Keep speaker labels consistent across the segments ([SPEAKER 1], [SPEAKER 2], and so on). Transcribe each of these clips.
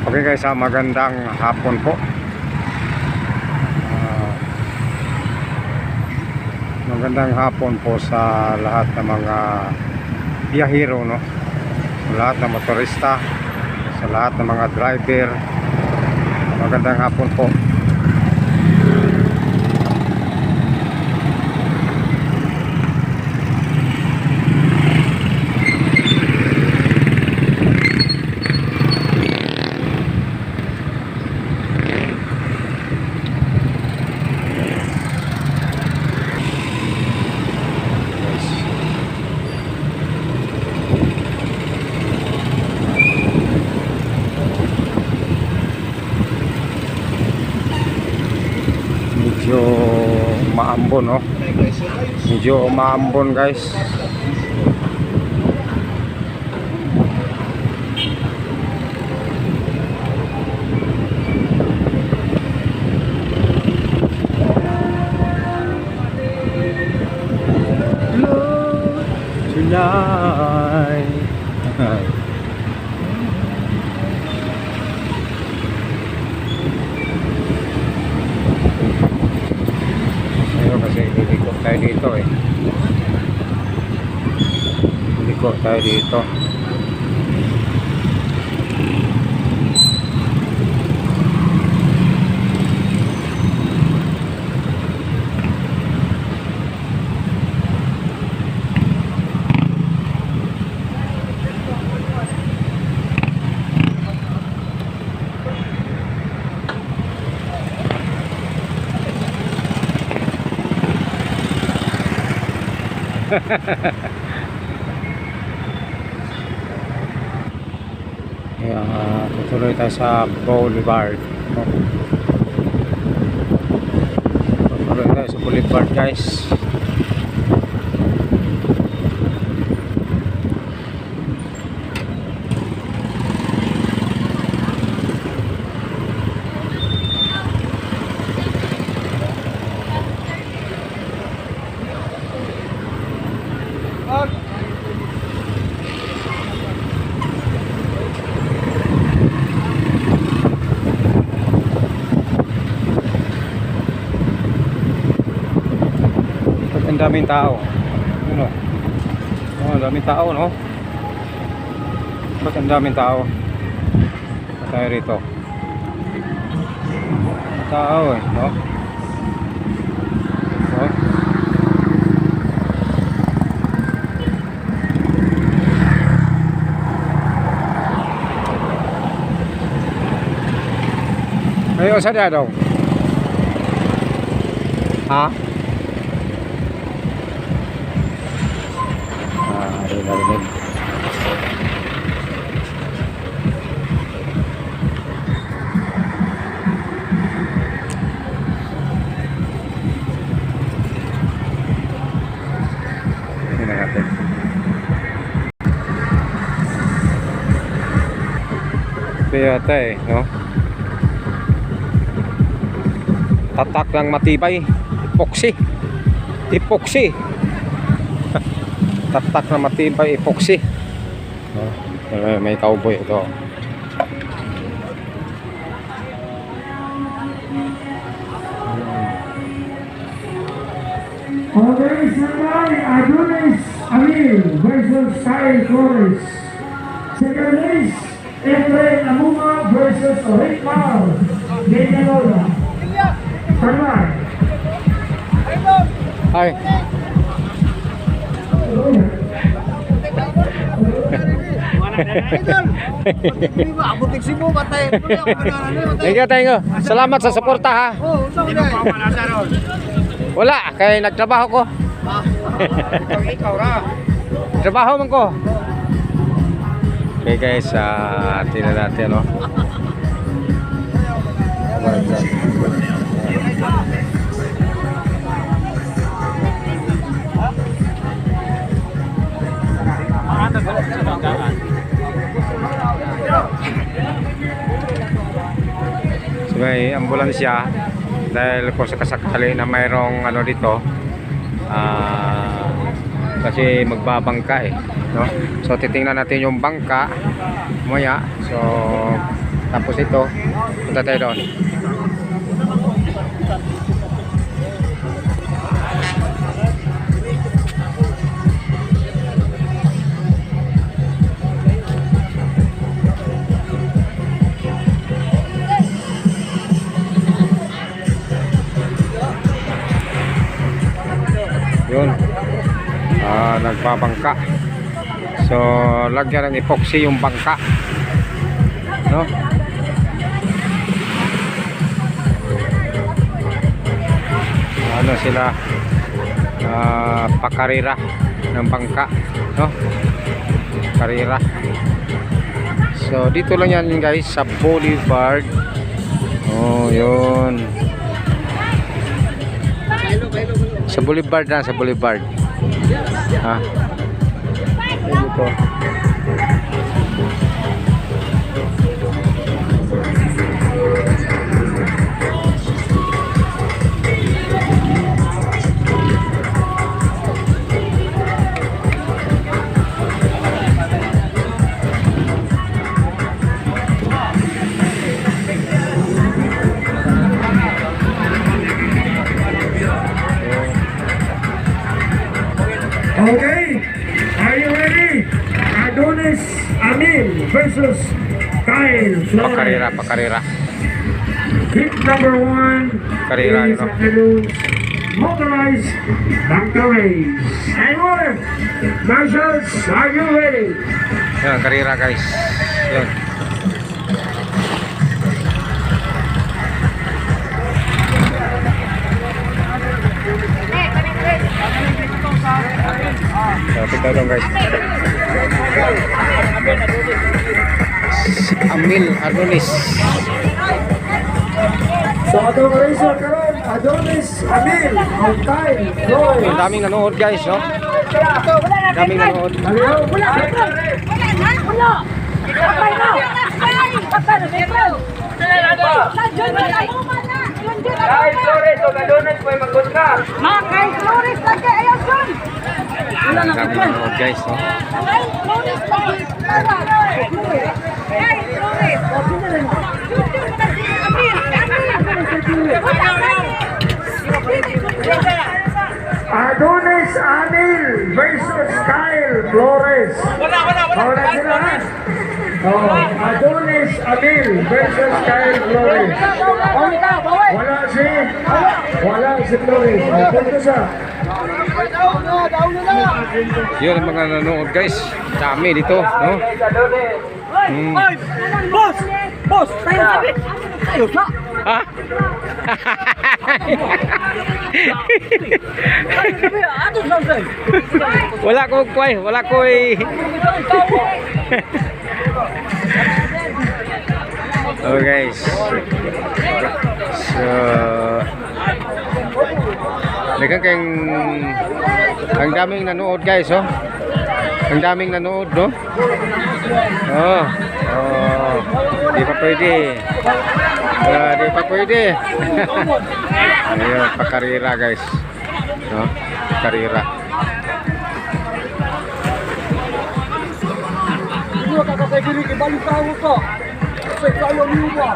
[SPEAKER 1] Okay guys, magandang hapon po. Magandang hapon po sa lahat ng mga biyahero, no? Sa lahat ng motorista, sa lahat ng mga driver. Magandang hapon po. Medyo maambon, no? Medyo maambon guys. Love tonight. Kasi liliko tayo dito eh. Liliko tayo dito. Tutuloy tayo sa Boulevard, no? Tutuloy tayo sa Boulevard guys. Ang daming tao. Ano? Oh, ang daming tao, no? Bakit ang daming tao? Tayo rito. Tao eh, no? Oh. Ayo, sadya daw. Ha? Narinig. Tingnan natin. Yata eh, no? Tatak ng matibay. Epoxy. Epoxy. Tatak na matibay, epoxy. May cowboy ito.
[SPEAKER 2] Okay, Sandali Adonis Amil versus Kyle Flores. Second race, Efrain Amuma versus Rick Mal Peñalola. Sandali.
[SPEAKER 1] Hi. Thank you. Salamat sa suporta ha. Wala, kaya nagtrabaho ko. Trabaho man ko. Okay guys, tingnan natin, no? So may ambulansya dahil kung sakasakali na mayroong ano dito, kasi magbabangka eh, no? So titingnan natin yung bangka maya. So Tapos ito, punta tayo doon. Yun. Nagbabangka. So, lagyan ng epoxy yung bangka. No? Ano sila? Pakarira ng bangka. No? Karira. So, dito lang yan guys sa Boulevard. Oh, yun. Sa Boulevard na, sa Boulevard. Ha? Dito.
[SPEAKER 2] Okay, are you ready? Adonis Amil versus Kyle Flores.
[SPEAKER 1] Pakarira, pakarira.
[SPEAKER 2] Hit number 1
[SPEAKER 1] Karira,
[SPEAKER 2] is
[SPEAKER 1] no?
[SPEAKER 2] introduced motorized bunker race. And more, marshals, are you ready?
[SPEAKER 1] Yan, karira guys. Yun. Lapit tayo doon guys. Si Amil Adonis.
[SPEAKER 2] So, atong racer karon, Adonis Amil of Kyle Flores.
[SPEAKER 1] Ang daming nanood guys, no? Daming nanood.
[SPEAKER 2] Aliyaw.
[SPEAKER 3] Kyle Flores o Adonis po ay magkunta.
[SPEAKER 4] Kyle Flores lagi ayaw dyan.
[SPEAKER 1] Ang daming nanood guys, no?
[SPEAKER 4] Kyle Flores lagi. Kyle Flores.
[SPEAKER 2] Adonis Amil versus Kyle Flores. Wala sila ha? Oh, Adonis Amil versus Kyle Flores. Wala si Flores. Punto siya.
[SPEAKER 1] Yun ang mga nanood guys. Dami dito, no?
[SPEAKER 4] Boss! Boss! Tayo sabi! Tayo na!
[SPEAKER 1] Ha?
[SPEAKER 4] Ato sa
[SPEAKER 1] Wala ko kway, wala ko Oh guys. So ang daming nanood guys, oh. Ang daming nanood, no? Oh. Oh. Di pa pwede. Di pa pwede. Ayun, pakarira guys. No? Karira.
[SPEAKER 3] Ano kakasay diri kibalik tawo ko. Sa kayo niyo ba?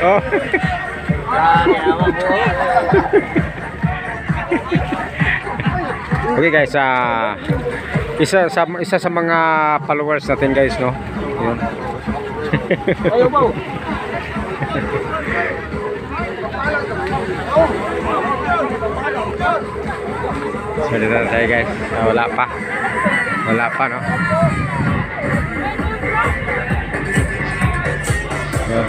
[SPEAKER 1] Oh. Okay guys, isa sa mga followers natin guys, no? Yun.
[SPEAKER 3] Ayo ba?
[SPEAKER 1] So dito na tayo guys. Wala pa. Wala pa, no? Yun.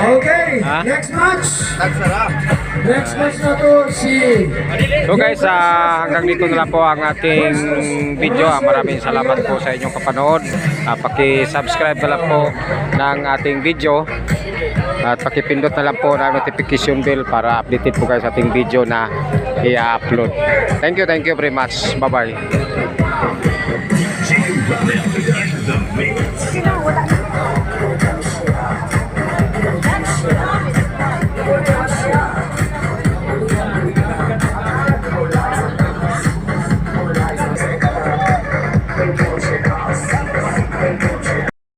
[SPEAKER 2] Okay,
[SPEAKER 1] Ha?
[SPEAKER 2] next match. Next match na to si
[SPEAKER 1] So guys, hanggang dito na lang po ang ating video. Maraming salamat po sa inyong kapanood. Paki-subscribe na lang po ng ating video. At pakipindot na lang po ng notification bell para updated po kayo sa ating video na i-upload. Thank you very much. Bye-bye.